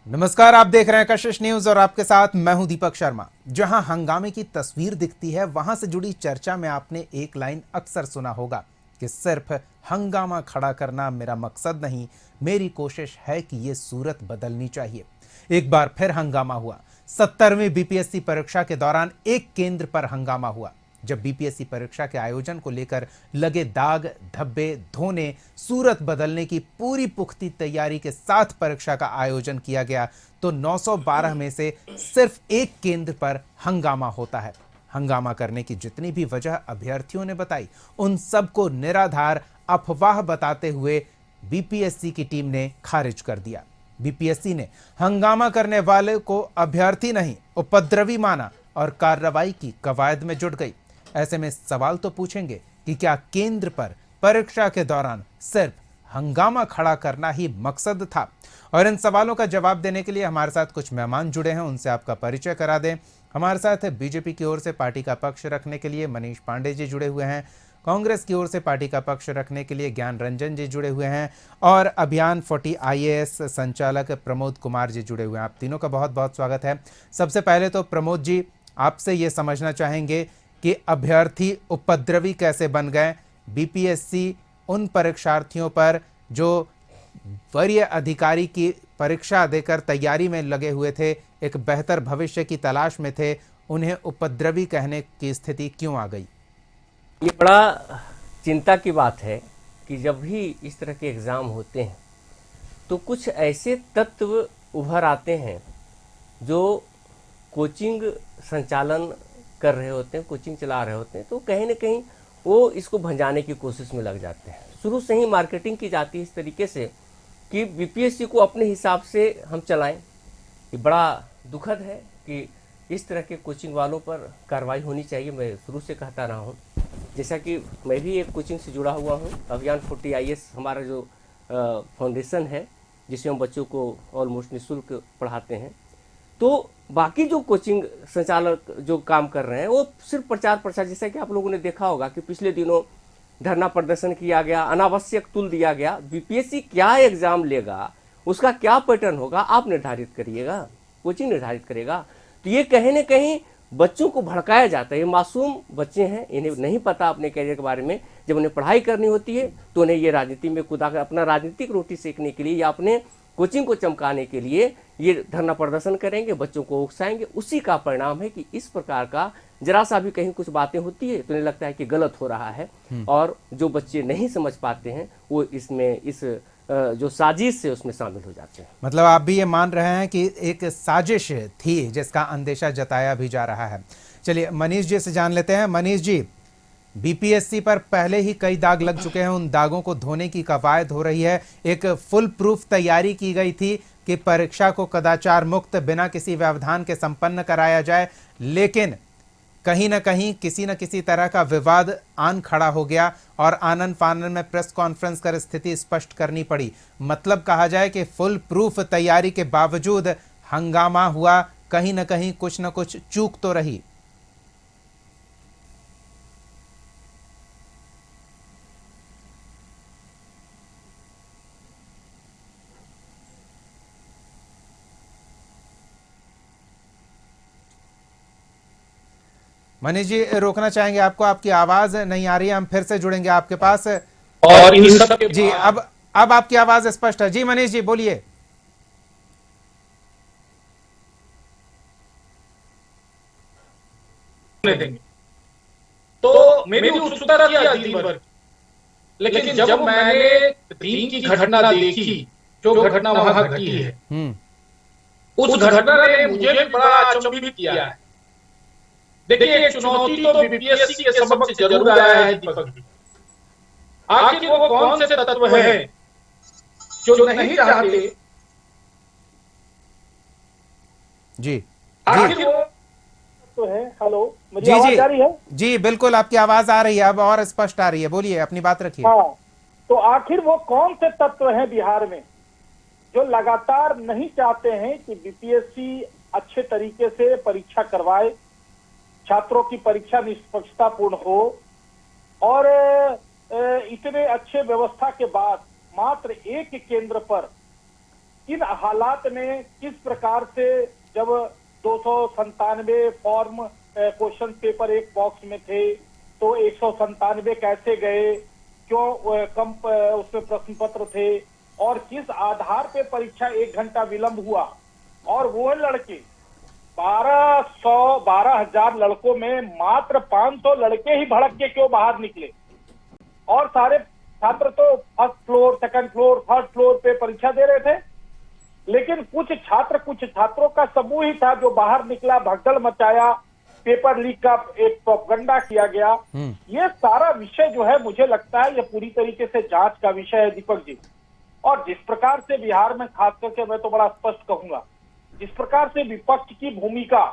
नमस्कार, आप देख रहे हैं कशिश न्यूज और आपके साथ मैं हूं दीपक शर्मा। जहां हंगामे की तस्वीर दिखती है वहां से जुड़ी चर्चा में आपने एक लाइन अक्सर सुना होगा कि सिर्फ हंगामा खड़ा करना मेरा मकसद नहीं, मेरी कोशिश है कि ये सूरत बदलनी चाहिए। एक बार फिर हंगामा हुआ। 70वीं बीपीएससी परीक्षा के दौरान एक केंद्र पर हंगामा हुआ जब बीपीएससी परीक्षा के आयोजन को लेकर लगे दाग धब्बे धोने, सूरत बदलने की पूरी पुख्ती तैयारी के साथ परीक्षा का आयोजन किया गया तो 912 में से सिर्फ एक केंद्र पर हंगामा होता है। हंगामा करने की जितनी भी वजह अभ्यर्थियों ने बताई, उन सबको निराधार अफवाह बताते हुए बीपीएससी की टीम ने खारिज कर दिया। बीपीएससी ने हंगामा करने वाले को अभ्यर्थी नहीं, उपद्रवी माना और कार्रवाई की कवायद में जुट गई। ऐसे में सवाल तो पूछेंगे कि क्या केंद्र पर परीक्षा के दौरान सिर्फ हंगामा खड़ा करना ही मकसद था? और इन सवालों का जवाब देने के लिए हमारे साथ कुछ मेहमान जुड़े हैं, उनसे आपका परिचय करा दें। हमारे साथ बीजेपी की ओर से पार्टी का पक्ष रखने के लिए मनीष पांडे जी जुड़े हुए हैं, कांग्रेस की ओर से पार्टी का पक्ष रखने के लिए ज्ञान रंजन जी जुड़े हुए हैं और अभियान 40 आईएएस संचालक प्रमोद कुमार जी जुड़े हुए हैं। आप तीनों का बहुत बहुत स्वागत है। सबसे पहले तो प्रमोद जी, आपसे ये समझना चाहेंगे कि अभ्यर्थी उपद्रवी कैसे बन गए? बीपीएससी उन परीक्षार्थियों पर जो वरीय अधिकारी की परीक्षा देकर तैयारी में लगे हुए थे, एक बेहतर भविष्य की तलाश में थे, उन्हें उपद्रवी कहने की स्थिति क्यों आ गई? ये बड़ा चिंता की बात है कि जब भी इस तरह के एग्ज़ाम होते हैं तो कुछ ऐसे तत्व उभर आते हैं जो कोचिंग संचालन कर रहे होते हैं, कोचिंग चला रहे होते हैं, तो कहीं ना कहीं वो इसको भंजाने की कोशिश में लग जाते हैं। शुरू से ही मार्केटिंग की जाती है इस तरीके से कि बीपीएससी को अपने हिसाब से हम चलाएं। ये बड़ा दुखद है कि इस तरह के कोचिंग वालों पर कार्रवाई होनी चाहिए। मैं शुरू से कहता रहा हूँ, जैसा कि मैं भी एक कोचिंग से जुड़ा हुआ हूँ। अभियान 40 आईएएस हमारा जो फाउंडेशन है जिसमें हम बच्चों को ऑलमोस्ट निःशुल्क पढ़ाते हैं। तो बाकी जो कोचिंग संचालक जो काम कर रहे हैं वो सिर्फ प्रचार प्रसार, जैसा कि आप लोगों ने देखा होगा कि पिछले दिनों धरना प्रदर्शन किया गया, अनावश्यक तुल दिया गया। बीपीएससी क्या एग्जाम लेगा, उसका क्या पैटर्न होगा, आप निर्धारित करिएगा, कोचिंग निर्धारित करेगा। तो ये कहीं ना कहीं बच्चों को भड़काया जाता है। ये मासूम बच्चे हैं, इन्हें नहीं पता अपने कैरियर के बारे में। जब उन्हें पढ़ाई करनी होती है तो उन्हें ये राजनीति में कूदा कर अपना राजनीतिक रोटी सेकने के लिए या अपने कोचिंग को चमकाने के लिए ये धरना प्रदर्शन करेंगे, बच्चों को उकसाएंगे। उसी का परिणाम है कि इस प्रकार का जरा सा भी कहीं कुछ बातें होती है तो उन्हें लगता है कि गलत हो रहा है, और जो बच्चे नहीं समझ पाते हैं वो इसमें इस जो साजिश से उसमें शामिल हो जाते हैं। मतलब आप भी ये मान रहे हैं कि एक साजिश थी जिसका अंदेशा जताया भी जा रहा है। चलिए मनीष जी से जान लेते हैं। मनीष जी, बीपीएससी पर पहले ही कई दाग लग चुके हैं, उन दागों को धोने की कवायद हो रही है। एक फुल प्रूफ तैयारी की गई थी कि परीक्षा को कदाचार मुक्त बिना किसी व्यवधान के संपन्न कराया जाए, लेकिन कहीं ना कहीं किसी न किसी तरह का विवाद आन खड़ा हो गया और आनन फानन में प्रेस कॉन्फ्रेंस कर स्थिति स्पष्ट करनी पड़ी। मतलब कहा जाए कि फुल प्रूफ तैयारी के बावजूद हंगामा हुआ, कहीं ना कहीं कुछ न कुछ चूक तो रही। मनीष जी, रोकना चाहेंगे आपको, आपकी आवाज नहीं आ रही है, हम फिर से जुड़ेंगे आपके पास। और इन सब के जी, अब आपकी आवाज स्पष्ट है। जी मनीष जी बोलिए। देंगे तो मेरी उत्सुकता थी दिन भर, लेकिन जब मैंने दिन की घटना देखी, जो घटना वहां घटी है, उस घटना ने मुझे भी बड़ा अचंभित किया है। देखिए, एक चुनौती तो बीपीएससी के समक्ष जरूर आया है दीपक जी। आखिर वो कौन से तत्व है जो नहीं चाहते, जी आखिर वो तो है। हेलो, मुझे जी आवाज आ रही है? जी बिल्कुल, आपकी आवाज आ रही है, अब और स्पष्ट आ रही है, बोलिए, अपनी बात रखिए। हाँ, तो आखिर वो कौन से तत्व हैं बिहार में जो लगातार नहीं चाहते हैं कि बीपीएससी अच्छे तरीके से परीक्षा करवाए, छात्रों की परीक्षा निष्पक्षतापूर्ण हो, और इतने अच्छे व्यवस्था के बाद मात्र एक केंद्र पर इन हालात में किस प्रकार से जब 297 फॉर्म क्वेश्चन पेपर एक बॉक्स में थे तो 197 कैसे गए, क्यों कम उसमें प्रश्न पत्र थे, और किस आधार पे परीक्षा 1 घंटा विलंब हुआ, और वो लड़के 12,000 लड़कों में मात्र 500 लड़के ही भड़क के क्यों बाहर निकले, और सारे छात्र तो first floor, second floor, third floor पे परीक्षा दे रहे थे, लेकिन कुछ छात्रों का समूह ही था जो बाहर निकला, भगदड़ मचाया, पेपर लीक का एक प्रोपगंडा किया गया। ये सारा विषय जो है मुझे लगता है ये पूरी तरीके से जांच का विषय है दीपक जी। और जिस प्रकार से बिहार में खास करके मैं तो बड़ा स्पष्ट कहूंगा, जिस प्रकार से विपक्ष की भूमिका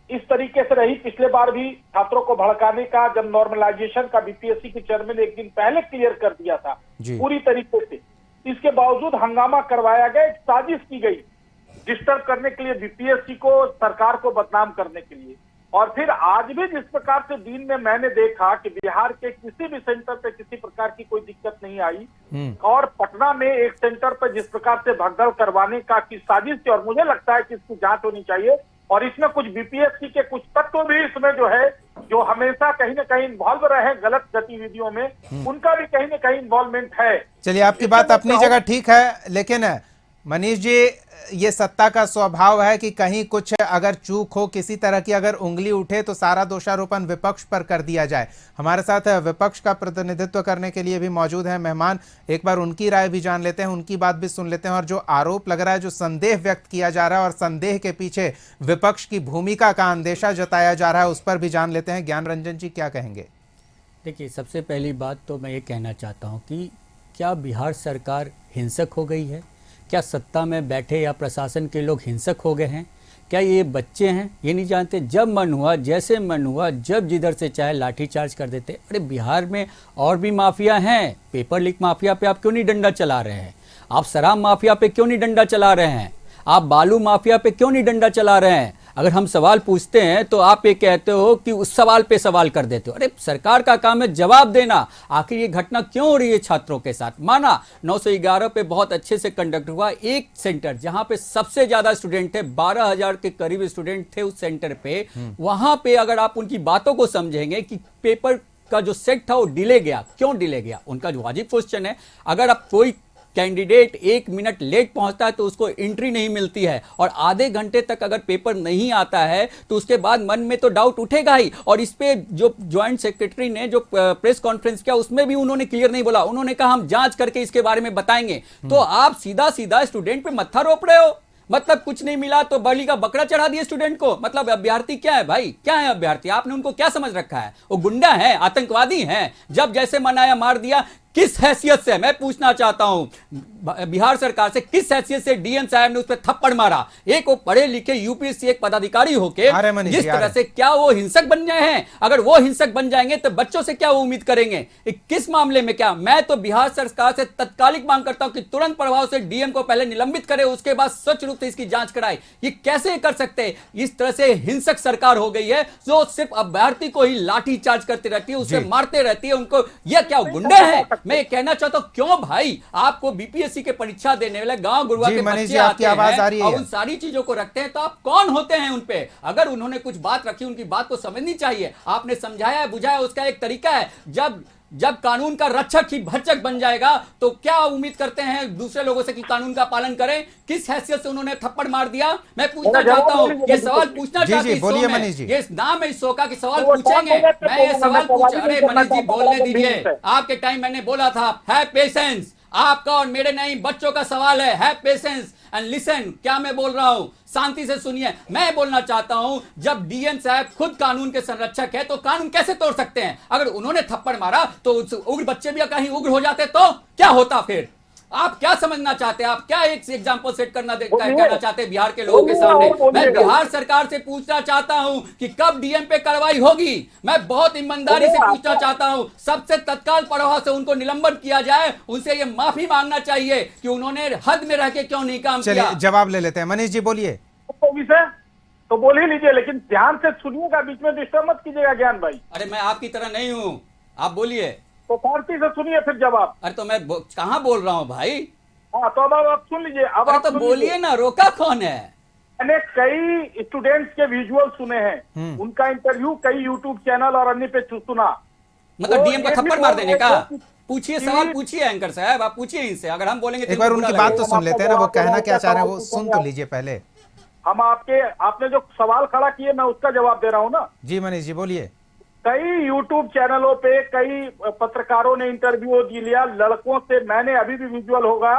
इस तरीके से रही, पिछले बार भी छात्रों को भड़काने का जब नॉर्मलाइजेशन का बीपीएससी के चेयरमैन ने एक दिन पहले क्लियर कर दिया था पूरी तरीके से, इसके बावजूद हंगामा करवाया गया, एक साजिश की गई डिस्टर्ब करने के लिए बीपीएससी को, सरकार को बदनाम करने के लिए। और फिर आज भी जिस प्रकार से दिन में मैंने देखा कि बिहार के किसी भी सेंटर पे किसी प्रकार की कोई दिक्कत नहीं आई, और पटना में एक सेंटर पर जिस प्रकार से भगदड़ करवाने का की साजिश थी, और मुझे लगता है कि इसकी जांच होनी चाहिए, और इसमें कुछ बीपीएससी के कुछ तत्व भी इसमें जो है, जो हमेशा कहीं ना कहीं इन्वॉल्व रहे गलत गतिविधियों में, उनका भी कहीं ना कहीं इन्वॉल्वमेंट है। चलिए, आपकी बात अपनी जगह ठीक है, लेकिन मनीष जी, ये सत्ता का स्वभाव है कि कहीं कुछ अगर चूक हो, किसी तरह की अगर उंगली उठे तो सारा दोषारोपण विपक्ष पर कर दिया जाए। हमारे साथ विपक्ष का प्रतिनिधित्व करने के लिए भी मौजूद है मेहमान, एक बार उनकी राय भी जान लेते हैं, उनकी बात भी सुन लेते हैं, और जो आरोप लग रहा है, जो संदेह व्यक्त किया जा रहा है और संदेह के पीछे विपक्ष की भूमिका का अंदेशा जताया जा रहा है, उस पर भी जान लेते हैं। ज्ञान रंजन जी, क्या कहेंगे? देखिए, सबसे पहली बात तो मैं ये कहना चाहता हूँ कि क्या बिहार सरकार हिंसक हो गई है? क्या सत्ता में बैठे या प्रशासन के लोग हिंसक हो गए हैं? क्या ये बच्चे हैं? ये नहीं जानते, जब मन हुआ, जैसे मन हुआ, जब जिधर से चाहे लाठीचार्ज कर देते। अरे बिहार में और भी माफिया हैं, पेपर लीक माफिया पे आप क्यों नहीं डंडा चला रहे हैं? आप शराब माफिया पे क्यों नहीं डंडा चला रहे हैं? आप बालू माफिया पे क्यों नहीं डंडा चला रहे हैं? अगर हम सवाल पूछते हैं तो आप ये कहते हो कि उस सवाल पे सवाल कर देते हो। अरे सरकार का काम है जवाब देना। आखिर ये घटना क्यों हो रही है छात्रों के साथ? माना 911 पे बहुत अच्छे से कंडक्ट हुआ, एक सेंटर जहां पे सबसे ज्यादा स्टूडेंट थे, 12,000 के करीब स्टूडेंट थे उस सेंटर पे, वहां पे अगर आप उनकी बातों को समझेंगे कि पेपर का जो सेट था वो डिले गया, क्यों डिले गया? उनका जो वाजिब क्वेश्चन है, अगर आप कोई कैंडिडेट 1 मिनट लेट पहुंचता है तो उसको एंट्री नहीं मिलती है, और आधे घंटे तक अगर पेपर नहीं आता है तो उसके बाद मन में तो डाउट उठेगा ही। और इस पे जो ज्वाइंट सेक्रेटरी ने जो प्रेस कॉन्फ्रेंस किया उसमें भी उन्होंने क्लियर नहीं बोला, उन्होंने कहा हम जांच करके इसके बारे में बताएंगे। तो आप सीधा सीधा स्टूडेंट पे मत्था रोप रहे हो, मतलब कुछ नहीं मिला तो बलि का बकरा चढ़ा दिए स्टूडेंट को। मतलब अभ्यर्थी क्या है भाई? क्या है अभ्यर्थी? आपने उनको क्या समझ रखा है? वो गुंडा है, आतंकवादी हैं, जब जैसे मन आया मार दिया। किस हैसियत से, मैं पूछना चाहता हूं बिहार सरकार से, किस हैसियत से डीएम साहब ने उस पर थप्पड़ मारा? एक वो पढ़े लिखे यूपीएससी एक पदाधिकारी होके जिस तरह से, क्या वो हिंसक बन गए हैं? अगर वो हिंसक बन जाएंगे तो बच्चों से क्या वो उम्मीद करेंगे? किस मामले में क्या? मैं तो बिहार सरकार से तत्कालिक मांग करता हूं कि तुरंत प्रभाव से डीएम को पहले निलंबित करे, उसके बाद स्वच्छ रूप से इसकी जांच कराए। ये कैसे कर सकते? इस तरह से हिंसक सरकार हो गई है जो सिर्फ अभ्यर्थी को ही लाठी चार्ज करती रहती है, उसे मारते रहती है उनको। यह क्या गुंडे हैं? मैं कहना चाहता हूं, क्यों भाई आपको बीपीएससी के परीक्षा देने वाले गांव गुरुआ के बच्चे आते हैं और उन सारी चीजों को रखते हैं, तो आप कौन होते हैं उन पे? अगर उन्होंने कुछ बात रखी, उनकी बात को समझनी चाहिए। आपने समझाया है, बुझाया, उसका एक तरीका है। जब कानून का रक्षक ही भक्षक बन जाएगा तो क्या उम्मीद करते हैं दूसरे लोगों से कि कानून का पालन करें? किस हैसियत से उन्होंने थप्पड़ मार दिया? मैं पूछना चाहता हूं, ये सवाल पूछना चाहती हूं, ये नाम है इस शो का कि सवाल पूछेंगे। मैं ये सवाल पूछ, अरे मनीष जी बोलने दीजिए, आपके टाइम मैंने बोला था हैव पेशेंस। आपका और मेरे नहीं, बच्चों का सवाल है, हैव पेशेंस एंड लिसन। क्या मैं बोल रहा हूं? शांति से सुनिए। मैं बोलना चाहता हूं, जब डीएम साहब खुद कानून के संरक्षक है तो कानून कैसे तोड़ सकते हैं? अगर उन्होंने थप्पड़ मारा तो उग्र बच्चे भी कहीं उग्र हो जाते तो क्या होता फिर? आप क्या समझना चाहते हैं? आप क्या एक एग्जांपल सेट कहना चाहते हैं बिहार के लोगों के सामने? मैं बिहार सरकार से पूछना चाहता हूं कि कब डीएम पे कार्रवाई होगी? मैं बहुत ईमानदारी से पूछना चाहता हूं, सबसे तत्काल प्रभाव से उनको निलंबन किया जाए, उनसे ये माफी मांगना चाहिए कि उन्होंने हद में रह के क्यों नहीं काम किया। जवाब ले लेते हैं। मनीष जी बोलिए। तो बोल ही लीजिए, लेकिन ध्यान से सुनिएगा, बीच में डिस्टर्ब मत कीजिएगा ज्ञान भाई। अरे मैं आपकी तरह नहीं हूं, आप बोलिए तो शांति से सुनिए फिर जवाब। अरे तो मैं कहां बोल रहा हूं भाई? हाँ, तो अब आप सुन लीजिए। अब अरे आप तो सुन बोलिए लीजिए। ना, रोका कौन है? मैंने कई स्टूडेंट्स के विजुअल सुने हैं, उनका इंटरव्यू कई यूट्यूब चैनल और अन्य पे सुना। मतलब वो डीएम को ये भी थप्पड़ बोल मार देने रहे का? थे कि पूछिए, कि- सवाल पूछिए एंकर साहब, आप पूछिए इनसे, अगर हम बोलेंगे तो एक बार इनको बुरा उनकी बात तो लगेगा। सुन लेते हैं ना, वो कहना क्या चाह रहे हैं वो सुन तो लीजिए पहले। हम आपने जो सवाल खड़ा किए, मैं उसका जवाब दे रहा हूँ ना। जी मनीष जी बोलिए। कई यूट्यूब चैनलों पे कई पत्रकारों ने इंटरव्यू लिया लड़कों से, मैंने अभी भी विजुअल होगा।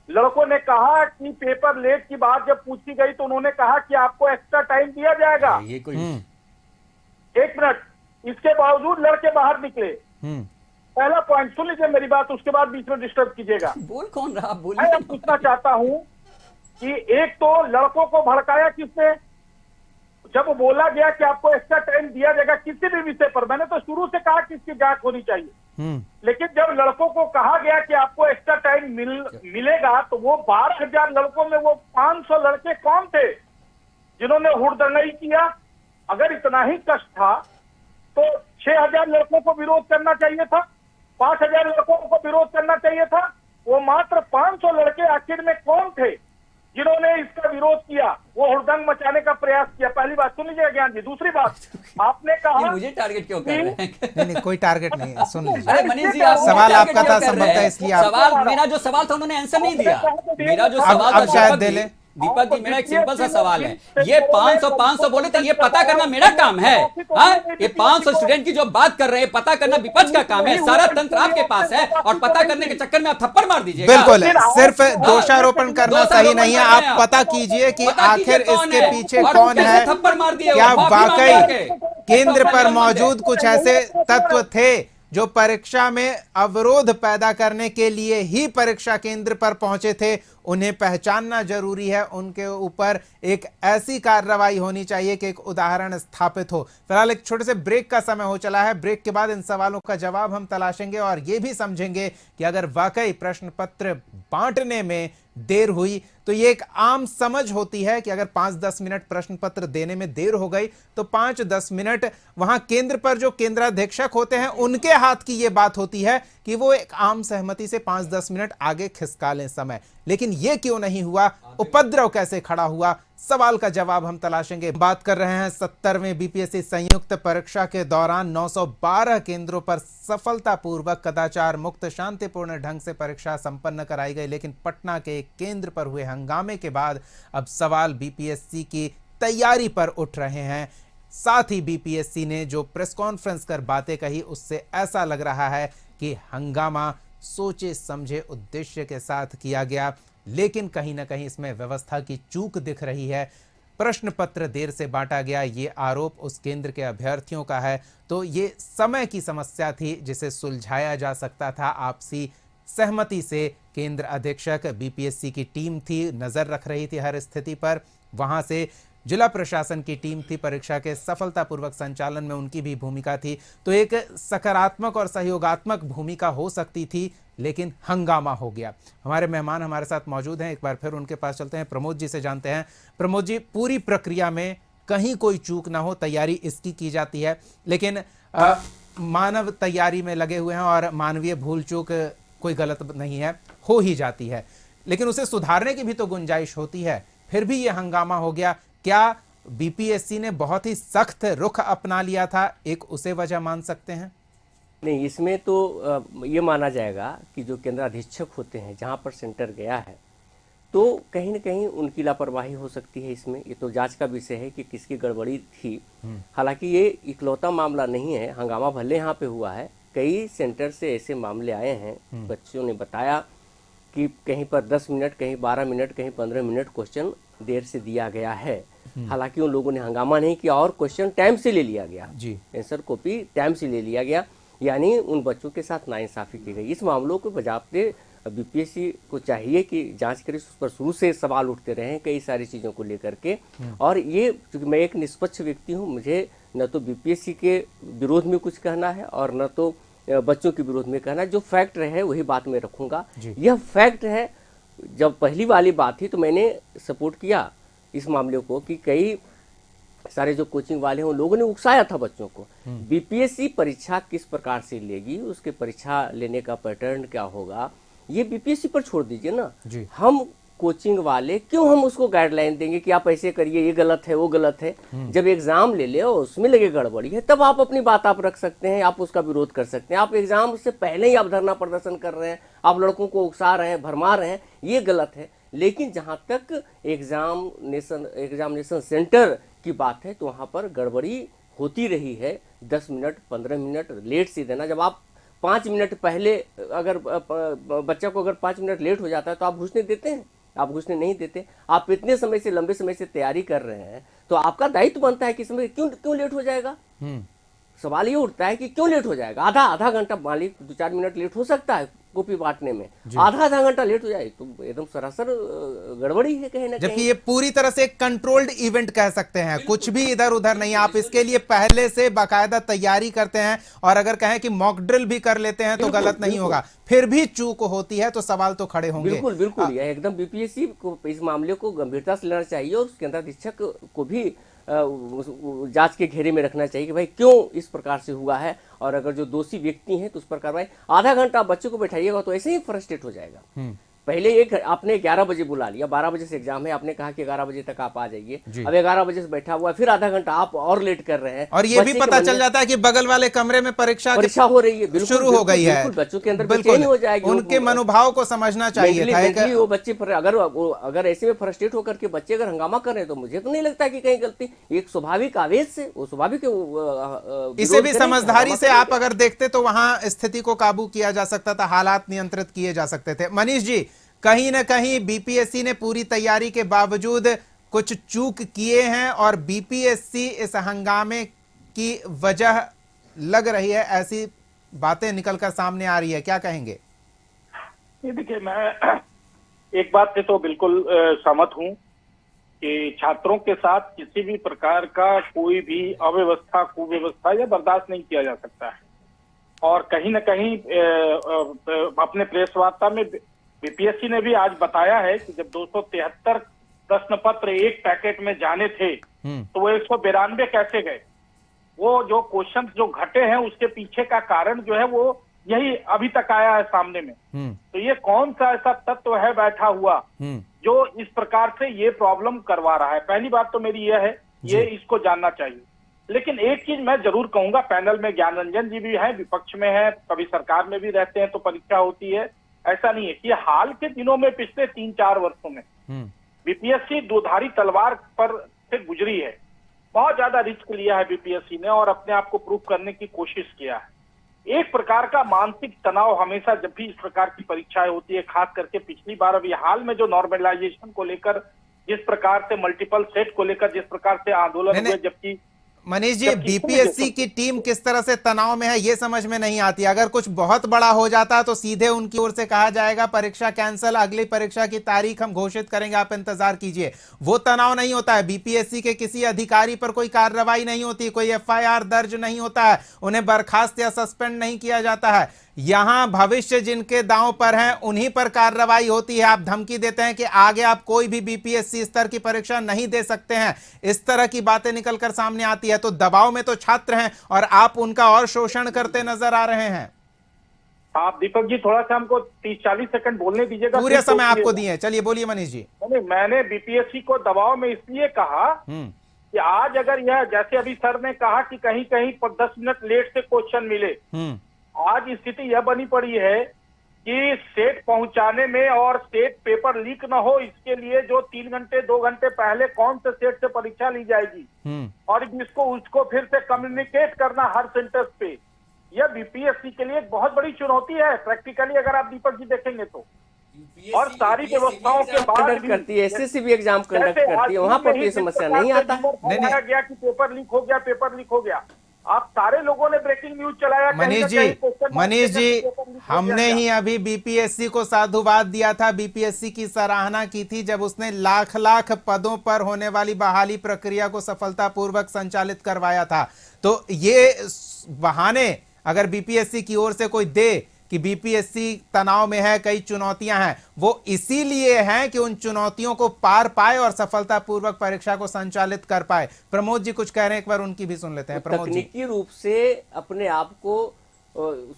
लड़कों ने कहा कि पेपर लेट की बात जब पूछी गई तो उन्होंने कहा कि आपको एक्स्ट्रा टाइम दिया जाएगा। ये कोई 1 मिनट, इसके बावजूद लड़के बाहर निकले। पहला पॉइंट सुन लीजिए मेरी बात, उसके बाद बीच में डिस्टर्ब कीजिएगा। बोल कौन रहा, आप मैं बोलिए। पूछना चाहता हूं कि एक तो लड़कों को भड़काया किसने? जब बोला गया कि आपको एक्स्ट्रा टाइम दिया जाएगा किसी भी विषय पर, मैंने तो शुरू से कहा कि इसकी जांच होनी चाहिए। लेकिन जब लड़कों को कहा गया कि आपको एक्स्ट्रा टाइम मिलेगा, तो वो 12,000 लड़कों में वो 500 लड़के कौन थे जिन्होंने हुड़दंगई किया? अगर इतना ही कष्ट था तो 6,000 लड़कों को विरोध करना चाहिए था, 5,000 लड़कों को विरोध करना चाहिए था। वो मात्र 500 लड़के आखिर में कौन थे जिन्होंने इसका विरोध किया, वो हुड़दंग मचाने का प्रयास किया? पहली बात सुन लीजिए ज्ञान जी। दूसरी बात, आपने ये कहा मुझे टारगेट क्यों कर रहे हैं? नहीं कोई टारगेट नहीं है, सुन लीजिए। अरे मनीष जी, आप सवाल टारगेट आपका क्यों था, कर रहे संभवतः हैं? इसलिए आप- सवाल, मेरा जो सवाल था उन्होंने आंसर नहीं दिया। मेरा जो अब सवाल था शायद दीपक दे जी, ले। दीपक जी, मेरा एक सिंपल सा सवाल है, ये 500 बोले तो ये पता करना मेरा काम है? हाँ, ये 500 स्टूडेंट की जो बात कर रहे हैं, पता करना विपक्ष का काम है। सारा तंत्र आपके पास है और पता करने के चक्कर में आप थप्पड़ मार दीजिएगा। बिल्कुल, सिर्फ दोषारोपण करना सही नहीं है। आप आप पता कीजिए कि पता कीजिए आखिर कौन इसके है पीछे और कौन कैसे है। थप्पड़ मार दिए क्या वो, माफी मांग वाकई के। केंद्र पर थप्पड़ मौजूद कुछ ऐसे तत्व थे जो परीक्षा में अवरोध पैदा करने के लिए ही परीक्षा केंद्र पर पहुंचे थे? उन्हें पहचानना जरूरी है, उनके ऊपर एक ऐसी कार्रवाई होनी चाहिए कि एक उदाहरण स्थापित हो। फिलहाल एक छोटे से ब्रेक का समय हो चला है। ब्रेक के बाद इन सवालों का जवाब हम तलाशेंगे और यह भी समझेंगे कि अगर वाकई प्रश्न पत्र बांटने में देर हुई तो ये एक आम समझ होती है कि अगर 5-10 मिनट प्रश्न पत्र देने में देर हो गई तो 5-10 मिनट वहां केंद्र पर जो केंद्राध्यक्षक होते हैं उनके हाथ की ये बात होती है कि वो एक आम सहमति से 5-10 मिनट आगे खिसका लें समय। लेकिन ये क्यों नहीं हुआ? उपद्रव कैसे खड़ा हुआ? सवाल का जवाब हम तलाशेंगे। बात कर रहे हैं 70वें बीपीएससी संयुक्त परीक्षा के दौरान 912 केंद्रों पर सफलतापूर्वक कदाचार मुक्त शांतिपूर्ण ढंग से परीक्षा संपन्न कराई गई। लेकिन पटना के एक केंद्र पर हुए हंगामे के बाद अब सवाल बीपीएससी की तैयारी पर उठ रहे हैं। साथ ही बीपीएससी ने जो प्रेस कॉन्फ्रेंस कर बातें कही उससे ऐसा लग रहा है कि हंगामा सोचे समझे उद्देश्य के साथ किया गया, लेकिन कहीं ना कहीं इसमें व्यवस्था की चूक दिख रही है। प्रश्न पत्र देर से बांटा गया, ये आरोप उस केंद्र के अभ्यर्थियों का है। तो ये समय की समस्या थी जिसे सुलझाया जा सकता था आपसी सहमति से। केंद्र अधीक्षक बीपीएससी की टीम थी, नजर रख रही थी हर स्थिति पर। वहां से जिला प्रशासन की टीम थी, परीक्षा के सफलतापूर्वक संचालन में उनकी भी भूमिका थी। तो एक सकारात्मक और सहयोगात्मक भूमिका हो सकती थी, लेकिन हंगामा हो गया। हमारे मेहमान हमारे साथ मौजूद हैं, एक बार फिर उनके पास चलते हैं। प्रमोद जी से जानते हैं। प्रमोद जी, पूरी प्रक्रिया में कहीं कोई चूक ना हो, तैयारी इसकी की जाती है, लेकिन मानव तैयारी में लगे हुए हैं और मानवीय भूल चूक कोई गलत नहीं है, हो ही जाती है, लेकिन उसे सुधारने की भी तो गुंजाइश होती है। फिर भी ये हंगामा हो गया। क्या बीपीएससी ने बहुत ही सख्त रुख अपना लिया था, एक उसे वजह मान सकते हैं? नहीं, इसमें तो ये माना जाएगा कि जो केंद्र अधीक्षक होते हैं जहाँ पर सेंटर गया है, तो कहीं न कहीं उनकी लापरवाही हो सकती है। इसमें ये तो जांच का विषय है कि किसकी गड़बड़ी थी। हालांकि ये इकलौता मामला नहीं है, हंगामा भले यहाँ पे हुआ है, कई सेंटर से ऐसे मामले आए हैं। बच्चों ने बताया कि कहीं पर 10 मिनट, कहीं 12 मिनट, कहीं 15 मिनट क्वेश्चन देर से दिया गया है। हालांकि उन लोगों ने हंगामा नहीं किया और क्वेश्चन टाइम से ले लिया गया जी, आंसर कॉपी टाइम से ले लिया गया, यानी उन बच्चों के साथ नाइंसाफी की गई। इस मामलों को बजाते बीपीएससी को चाहिए कि जांच करे। उस पर शुरू से सवाल उठते रहे हैं कई सारी चीज़ों को लेकर के। और ये चूँकि मैं एक निष्पक्ष व्यक्ति हूँ, मुझे न तो बीपीएससी के विरोध में कुछ कहना है और न तो बच्चों के विरोध में कहना। जो फैक्ट है वही बात मैं रखूँगा। यह फैक्ट है, जब पहली वाली बात थी तो मैंने सपोर्ट किया इस मामले को कि कई सारे जो कोचिंग वाले हैं उन लोगों ने उकसाया था बच्चों को। बीपीएससी परीक्षा किस प्रकार से लेगी, उसके परीक्षा लेने का पैटर्न क्या होगा, ये बीपीएससी पर छोड़ दीजिए ना। जी। हम कोचिंग वाले क्यों हम उसको गाइडलाइन देंगे कि आप ऐसे करिए, ये गलत है, वो गलत है। जब एग्जाम ले ले और उसमें लगे गड़बड़ी है, तब आप अपनी बात आप रख सकते हैं, आप उसका विरोध कर सकते हैं। आप एग्जाम से पहले ही आप धरना प्रदर्शन कर रहे हैं, आप लड़कों को उकसा रहे हैं, भरमा रहे हैं, ये गलत है। लेकिन जहां तक एग्जामिनेशन सेंटर की बात है, तो वहां पर गड़बड़ी होती रही है। 10 मिनट 15 मिनट लेट से देना, जब आप 5 मिनट पहले अगर बच्चा को अगर 5 मिनट लेट हो जाता है तो आप घुसने देते हैं? आप घुसने नहीं देते। आप इतने समय से, लंबे समय से तैयारी कर रहे हैं, तो आपका दायित्व बनता है कि समय क्यों लेट हो जाएगा। सवाल ये उठता है कि क्यों लेट हो जाएगा। आधा घंटा, मान ली 2-4 मिनट लेट हो सकता है कॉपी बांटने में, आधा घंटा लेट हो जाए तो एकदम सरासर गड़बड़ी है कहीं ना कहीं। जबकि ये पूरी तरह से एक कंट्रोल्ड इवेंट कह सकते हैं, कुछ भी इधर उधर नहीं। आप इसके लिए पहले से बाकायदा तैयारी करते हैं, और अगर कहें कि मॉक ड्रिल भी कर लेते हैं तो गलत नहीं होगा। फिर भी चूक होती है तो सवाल तो खड़े होंगे। बिल्कुल बिल्कुल, यह एकदम बीपीएससी को इस मामले को गंभीरता से लेना चाहिए, और उसके अंदर अधीक्षक को भी जांच के घेरे में रखना चाहिए कि भाई क्यों इस प्रकार से हुआ है, और अगर जो दोषी व्यक्ति हैं तो उस पर कार्रवाई। आधा घंटा बच्चों को बैठाइएगा तो ऐसे ही फ्रस्ट्रेट हो जाएगा। पहले एक आपने 11 बजे बुला लिया, 12 बजे से एग्जाम है, आपने कहा कि 11 बजे तक आप आ जाइए। अब 11 बजे से बैठा हुआ, फिर आधा घंटा आप और लेट कर रहे हैं, और ये भी पता चल जाता है कि बगल वाले कमरे में परीक्षा हो रही है, शुरू हो गई है। बच्चों के अंदर बेचैनी हो जाएगी। उनके मनोभाव को समझना चाहिए था। वो बच्चे अगर ऐसे में फ्रस्ट्रेट होकर के बच्चे अगर हंगामा कर रहे हैं, तो मुझे तो नहीं लगता कि कहीं गलती, एक स्वाभाविक आवेश से, वो स्वाभाविक इसे भी समझदारी से आप अगर देखते तो वहां स्थिति को काबू किया जा सकता था, हालात नियंत्रित किए जा सकते थे। मनीष जी, कहीं ना कहीं बीपीएससी ने पूरी तैयारी के बावजूद कुछ चूक किए हैं, और बीपीएससी इस हंगामे की वजह लग रही है, ऐसी बातें निकलकर सामने आ रही है। क्या कहेंगे? ये देखिए, मैं एक बात से तो बिल्कुल सहमत हूं कि छात्रों के साथ किसी भी प्रकार का कोई भी अव्यवस्था, कुव्यवस्था या बर्दाश्त नहीं किया जा सकता है। और कहीं ना कहीं अपने प्रेस वार्ता में बीपीएससी ने भी आज बताया है कि जब 273 प्रश्न पत्र एक पैकेट में जाने थे, तो वो 192 कैसे गए। वो जो क्वेश्चन जो घटे हैं उसके पीछे का कारण जो है वो यही अभी तक आया है सामने में। तो ये कौन सा ऐसा तत्व है बैठा हुआ जो इस प्रकार से ये प्रॉब्लम करवा रहा है। पहली बात तो मेरी यह है, ये इसको जानना चाहिए। लेकिन एक चीज मैं जरूर कहूंगा, पैनल में ज्ञान रंजन जी भी हैं, विपक्ष में हैं, कभी सरकार में भी रहते हैं तो परीक्षा होती है। ऐसा नहीं है कि हाल के दिनों में, पिछले 3-4 वर्षों में बीपीएससी दुधारी तलवार पर से गुजरी है। बहुत ज्यादा रिस्क लिया है बीपीएससी ने, और अपने आप को प्रूव करने की कोशिश किया है। एक प्रकार का मानसिक तनाव हमेशा जब भी इस प्रकार की परीक्षाएं होती है, खास करके पिछली बार, अभी हाल में जो नॉर्मलाइजेशन को लेकर जिस प्रकार से, मल्टीपल सेट को लेकर जिस प्रकार से आंदोलन हुए, जबकि मनीष जी, बीपीएससी की टीम किस तरह से तनाव में है ये समझ में नहीं आती। अगर कुछ बहुत बड़ा हो जाता तो सीधे उनकी ओर से कहा जाएगा परीक्षा कैंसिल, अगली परीक्षा की तारीख हम घोषित करेंगे, आप इंतजार कीजिए। वो तनाव नहीं होता है। बीपीएससी के किसी अधिकारी पर कोई कार्रवाई नहीं होती, कोई एफआईआर दर्ज नहीं होता है, उन्हें बर्खास्त या सस्पेंड नहीं किया जाता है। यहां भविष्य जिनके दांव पर है उन्हीं पर कार्रवाई होती है। आप धमकी देते हैं कि आगे आप कोई भी बीपीएससी स्तर की परीक्षा नहीं दे सकते हैं, इस तरह की बातें निकलकर सामने आती है। तो दबाव में तो छात्र हैं और आप उनका और शोषण करते नजर आ रहे हैं। आप दीपक जी थोड़ा सा हमको 30-40 सेकंड बोलने दीजिएगा। पूरे समय आपको दिए, चलिए बोलिए मनीष जी। मैंने बीपीएससी को दबाव में इसलिए कहा कि आज अगर यह, जैसे अभी सर ने कहा कि कहीं कहीं 10 मिनट लेट से क्वेश्चन मिले, आज स्थिति यह बनी पड़ी है कि सेट पहुंचाने में और सेट पेपर लीक न हो, इसके लिए जो 3 घंटे 2 घंटे पहले कौन से सेट से परीक्षा ली जाएगी और इसको उसको फिर से कम्युनिकेट करना हर सेंटर पे, यह बीपीएससी के लिए एक बहुत बड़ी चुनौती है प्रैक्टिकली, अगर आप दीपक जी देखेंगे तो। और सारी व्यवस्थाओं के बाद करती है, एसएससी भी एग्जाम कंडक्ट करती है, वहां पर कोई समस्या नहीं आता। नहीं गया कि पेपर लीक हो गया, पेपर लीक हो गया। आप सारे लोगों ने ब्रेकिंग न्यूज चलाया। मनीष जी, हमने ही अभी बीपीएससी को साधुवाद दिया था, बीपीएससी की सराहना की थी जब उसने लाख लाख पदों पर होने वाली बहाली प्रक्रिया को सफलतापूर्वक संचालित करवाया था। तो ये बहाने अगर बीपीएससी की ओर से कोई दे कि बीपीएससी तनाव में है, कई चुनौतियां हैं, वो इसीलिए हैं कि उन चुनौतियों को पार पाए और सफलतापूर्वक परीक्षा को संचालित कर पाए। प्रमोद जी कुछ कह रहे हैं, एक बार उनकी भी सुन लेते हैं। प्रमोद जी, तकनीकी रूप से अपने आप को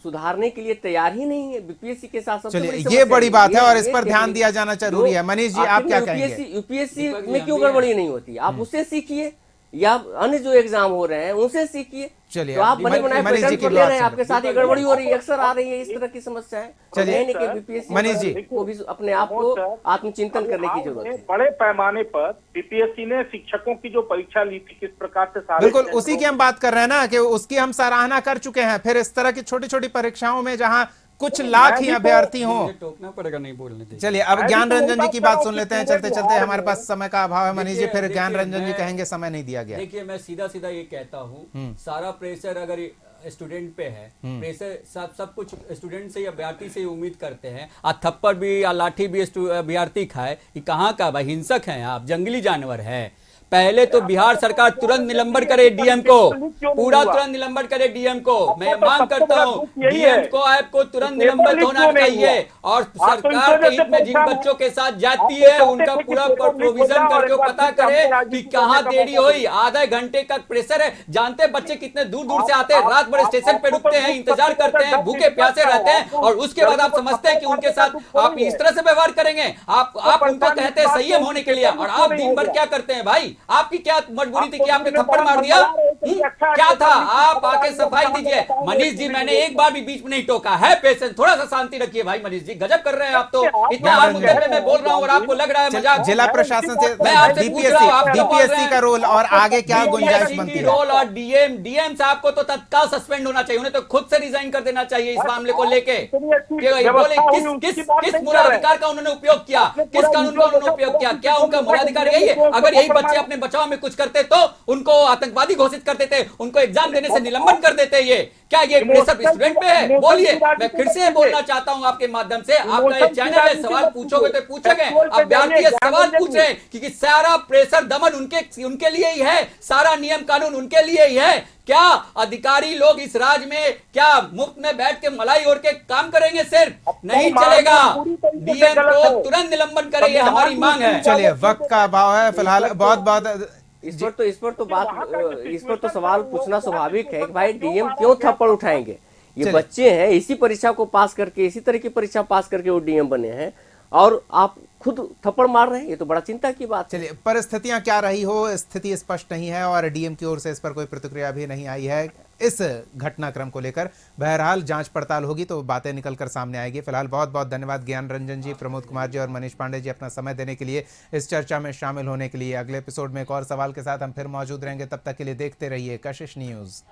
सुधारने के लिए तैयार ही नहीं है। बीपीएससी के साथ सबसे चलिए बड़ी ये समस्या बड़ी है। बात है और इस ये पर ध्यान टेक्निक दिया जाना जरूरी है। मनीष जी, आप क्या कहेंगे? यूपीएससी में क्यों गड़बड़ी नहीं होती? आप उससे सीखिए, या अन्य जो एग्जाम हो रहे हैं उनसे सीखिए। चलिए, तो आप बने बनाए मनीष जी पैटर्न की पर ले रहे हैं, बात आपके साथ ये गड़बड़ी हो रही है, अक्सर आ रही है इस तरह की समस्याएं। चलिए, बीपीएससी मनीष जी को भी अपने आप को आत्मचिंतन करने की जरूरत है। बड़े पैमाने पर बीपीएससी ने शिक्षकों की जो परीक्षा ली थी किस प्रकार से सारे बिल्कुल उसी की हम बात कर रहे हैं ना, कि उसकी हम सराहना कर चुके हैं। फिर इस तरह की छोटी छोटी परीक्षाओं में जहां कुछ लाख ही अभ्यर्थी हों, मुझे टोकना पड़ेगा, नहीं बोलने देंगे। चलिए अब ज्ञान रंजन जी की बात सुन लेते हैं चलते चलते। बिहार हमारे में- पास समय का अभाव है मनीष जी, फिर देखिए, ज्ञान रंजन जी मैं- कहेंगे समय नहीं दिया गया। देखिए, मैं सीधा सीधा ये कहता हूँ, सारा प्रेशर अगर स्टूडेंट पे है, प्रेशर सब कुछ स्टूडेंट से या अभ्यर्थी से ही उम्मीद करते हैं। आज थप्पड़ भी या लाठी भी अभ्यर्थी खाए, ये कहाँ का भाई? हिंसक हैं आप, जंगली जानवर है। पहले तो बिहार सरकार तुरंत निलंबन करे डीएम को, पूरा तुरंत निलंबन करे डीएम को। मैं मांग करता हूँ डीएम को, आपको तुरंत निलंबित होना चाहिए। और सरकार के हित में जिन बच्चों के साथ जाती है उनका पूरा प्रोविजन करके पता करे कि कहाँ देरी हुई। आधे घंटे का प्रेशर है, जानते बच्चे कितने दूर दूर से आते हैं, रात भर स्टेशन पे रुकते हैं, इंतजार करते हैं, भूखे प्यासे रहते हैं, और उसके बाद आप समझते हैं कि उनके साथ आप इस तरह से व्यवहार करेंगे। आप उनको कहते हैं संयम होने के लिए, और आप दिन भर क्या करते हैं भाई? आपकी क्या मजबूरी थी कि आपने थप्पड़ मार दिया? क्या था? आप आके सफाई दीजिए। मनीष जी, मैंने एक बार भी बीच में नहीं टोका है। पेशेंस, थोड़ा सा शांति रखिए भाई। मनीष जी गजब कर रहे हैं आप तो। इतना आग मुद्दे पे मैं बोल रहा हूँ और आपको लग रहा है मजाक। जिला प्रशासन से मैं आपसे पूछ रहा हूँ, आप क्या बोल रहे बीपीएससी हैं? का रोल और आगे क्या गुंजाइश बनती है? रोल और डीएम साहब को तो तत्काल सस्पेंड होना चाहिए, उन्हें तो खुद से रिजाइन कर देना चाहिए इस मामले को लेके। बोले किस मूलाधिकार का उन्होंने उपयोग किया, किस कानून का उन्होंने उपयोग किया? क्या उनका मूलाधिकार यही है? अगर यही बच्चे अपने बचाव में कुछ करते तो उनको आतंकवादी घोषित कर देते, उनको एग्जाम देने से निलंबन कर देते। ये क्या ये प्रेशर स्टूडेंट पे है? बोलिए। मैं फिर से बोलना चाहता हूं आपके माध्यम से, आपका ये चैनल है, सवाल पूछोगे तो पूछोगे। अभ्यर्थी सवाल पूछे कि सारा प्रेशर दमन उनके लिए ही है, सारा नियम कानून उनके लिए ही है। क्या अधिकारी लोग इस राज्य में क्या मुफ्त में बैठ के मलाई ओढ़ के काम करेंगे? सिर्फ नहीं चलेगा। डीएम को तुरंत निलंबन करे, ये हमारी मांग है। चलिए वक्त का अभाव है फिलहाल। बहुत बहुत इस पर तो सवाल पूछना स्वाभाविक है कि भाई डीएम क्यों थप्पड़ उठाएंगे? ये चलिए। बच्चे हैं, इसी परीक्षा को पास करके, इसी तरह की परीक्षा पास करके वो डीएम बने हैं, और आप खुद थप्पड़ मार रहे हैं। ये तो बड़ा चिंता की बात है। चलिए, परिस्थितियां क्या रही हो, स्थिति स्पष्ट नहीं है और डीएम की ओर से इस पर कोई प्रतिक्रिया भी नहीं आई है इस घटनाक्रम को लेकर। बहरहाल जांच पड़ताल होगी तो बातें निकल कर सामने आएगी। फिलहाल बहुत बहुत धन्यवाद ज्ञान रंजन जी, प्रमोद कुमार जी और मनीष पांडे जी अपना समय देने के लिए, इस चर्चा में शामिल होने के लिए। अगले एपिसोड में एक और सवाल के साथ हम फिर मौजूद रहेंगे। तब तक के लिए देखते रहिए कशिश न्यूज।